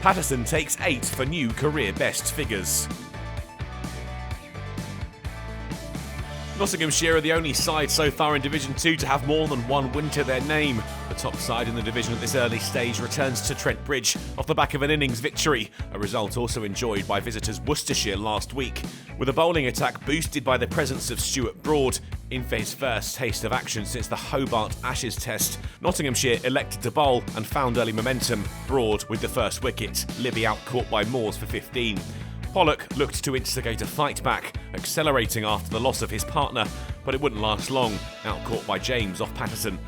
Paterson takes 8 for new career best figures. Nottinghamshire are the only side so far in Division 2 to have more than one win to their name. The top side in the division at this early stage returns to Trent Bridge off the back of an innings victory, a result also enjoyed by visitors Worcestershire last week. With a bowling attack boosted by the presence of Stuart Broad, in for his first taste of action since the Hobart Ashes test, Nottinghamshire elected to bowl and found early momentum. Broad with the first wicket, Libby out caught by Moores for 15. Pollock looked to instigate a fight back, accelerating after the loss of his partner, but it wouldn't last long, out caught by James off Paterson.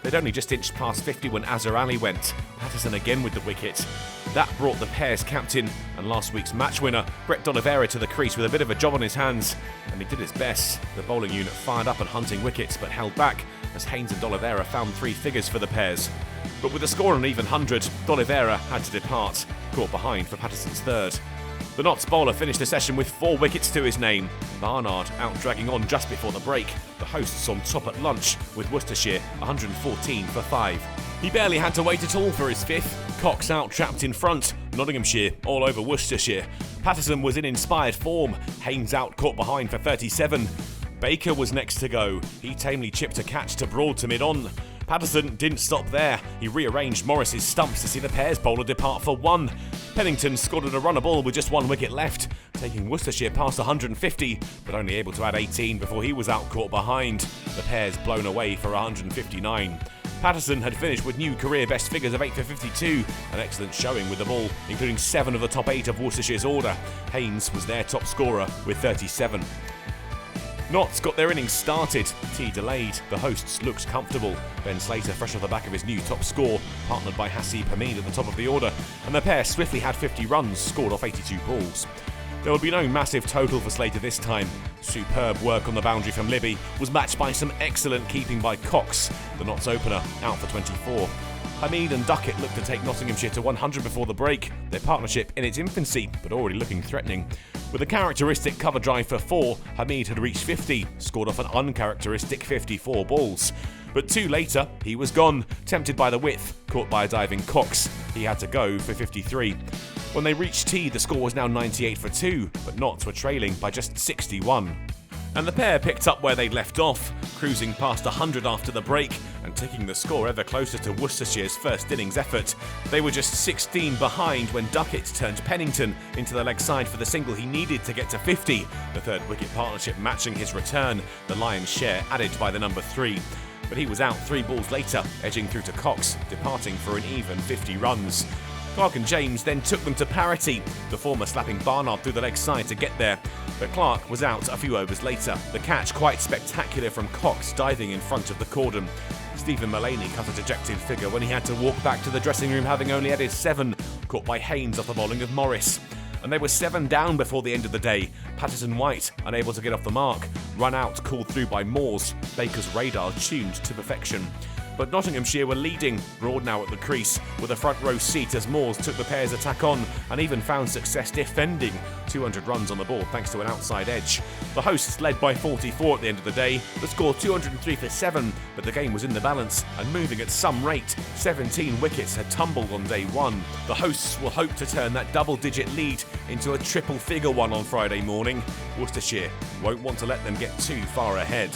They'd only just inched past 50 when Azhar Ali went, Paterson again with the wicket. That brought the Pears captain and last week's match winner, Brett D'Oliveira, to the crease with a bit of a job on his hands, and he did his best. The bowling unit fired up and hunting wickets, but held back as Haynes and D'Oliveira found 3 figures for the Pears. But with the score on an even 100, D'Oliveira had to depart, caught behind for Paterson's third. The Notts bowler finished the session with 4 wickets to his name. Barnard out dragging on just before the break. The hosts on top at lunch with Worcestershire 114 for 5. He barely had to wait at all for his 5th. Cox out trapped in front. Nottinghamshire all over Worcestershire. Paterson was in inspired form. Haynes out caught behind for 37. Baker was next to go. He tamely chipped a catch to Broad to mid-on. Paterson didn't stop there. He rearranged Morris's stumps to see the Pears bowler depart for 1. Pennington scored a runner ball with just 1 wicket left, taking Worcestershire past 150, but only able to add 18 before he was out caught behind. The Pears blown away for 159. Paterson had finished with new career best figures of 8 for 52, an excellent showing with the ball, including 7 of the top 8 of Worcestershire's order. Haynes was their top scorer with 37. Notts got their innings started. Tea delayed. The hosts looked comfortable. Ben Slater fresh off the back of his new top score, partnered by Hasib Hamid at the top of the order, and the pair swiftly had 50 runs scored off 82 balls. There would be no massive total for Slater this time. Superb work on the boundary from Libby was matched by some excellent keeping by Cox, the Notts opener, out for 24. Hamid and Duckett looked to take Nottinghamshire to 100 before the break, their partnership in its infancy, but already looking threatening. With a characteristic cover drive for 4, Hamid had reached 50, scored off an uncharacteristic 54 balls. But 2 later, he was gone, tempted by the width, caught by a diving Cox. He had to go for 53. When they reached tea, the score was now 98 for 2, but Notts were trailing by just 61. And the pair picked up where they'd left off, cruising past 100 after the break and taking the score ever closer to Worcestershire's first innings effort. They were just 16 behind when Duckett turned Pennington into the leg side for the single he needed to get to 50, the third wicket partnership matching his return, the lion's share added by the number 3. But he was out 3 balls later, edging through to Cox, departing for an even 50 runs. Clark and James then took them to parity, the former slapping Barnard through the leg side to get there, but Clark was out a few overs later. The catch quite spectacular from Cox diving in front of the cordon. Stephen Mullaney cut a dejected figure when he had to walk back to the dressing room having only added 7, caught by Haynes off the bowling of Morris. And they were 7 down before the end of the day. Patterson White, unable to get off the mark, run out called through by Moores, Baker's radar tuned to perfection. But Nottinghamshire were leading, Broad now at the crease, with a front row seat as Moores took the pair's attack on and even found success defending 200 runs on the board thanks to an outside edge. The hosts led by 44 at the end of the day, the score 203 for 7, but the game was in the balance and moving at some rate. 17 wickets had tumbled on day 1. The hosts will hope to turn that double-digit lead into a triple-figure one on Friday morning. Worcestershire won't want to let them get too far ahead.